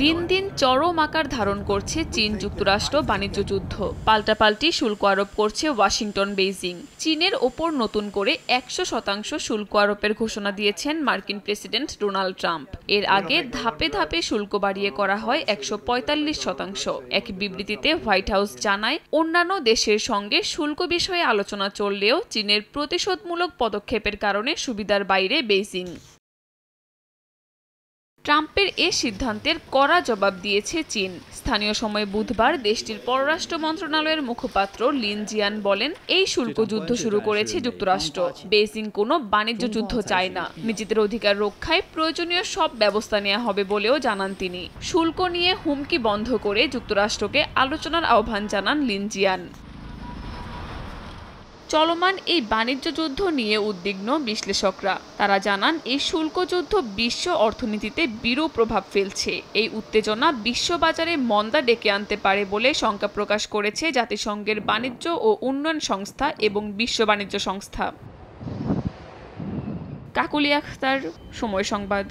দিন দিন চরম আকার ধারণ করছে চীন যুক্তরাষ্ট্র বাণিজ্য যুদ্ধ। পাল্টাপাল্টি শুল্ক আরোপ করছে ওয়াশিংটন বেইজিং। চীনের ওপর নতুন করে 100% শুল্ক আরোপের ঘোষণা দিয়েছেন মার্কিন প্রেসিডেন্ট ডোনাল্ড ট্রাম্প। এর আগে ধাপে ধাপে শুল্ক বাড়িয়ে করা হয় 145%। এক বিবৃতিতে হোয়াইট হাউস জানায়, অন্যান্য দেশের সঙ্গে শুল্ক বিষয়ে আলোচনা চললেও চীনের প্রতিশোধমূলক পদক্ষেপের কারণে সুবিধার বাইরে বেইজিং। ট্রাম্পের এ সিদ্ধান্তের কড়া জবাব দিয়েছে চীন। স্থানীয় সময় বুধবার দেশটির পররাষ্ট্র মন্ত্রণালয়ের মুখপাত্র লিন জিয়ান বলেন, এই শুল্ক যুদ্ধ শুরু করেছে যুক্তরাষ্ট্র। বেইজিং কোনো বাণিজ্য যুদ্ধ চায় না। নিজেদের অধিকার রক্ষায় প্রয়োজনীয় সব ব্যবস্থা নেওয়া হবে বলেও জানান তিনি। শুল্ক নিয়ে হুমকি বন্ধ করে যুক্তরাষ্ট্রকে আলোচনার আহ্বান জানান লিন জিয়ান। চলমান এই বাণিজ্য যুদ্ধ নিয়ে উদ্বিগ্ন বিশ্লেষকরা। তারা জানান, এই শুল্ক যুদ্ধ বিশ্ব অর্থনীতিতে বিরূপ প্রভাব ফেলছে। এই উত্তেজনা বিশ্ববাজারে মন্দা ডেকে আনতে পারে বলে শঙ্কা প্রকাশ করেছে জাতিসংঘের বাণিজ্য ও উন্নয়ন সংস্থা এবং বিশ্ব বাণিজ্য সংস্থা। কাকুলি আখতার, সময় সংবাদ।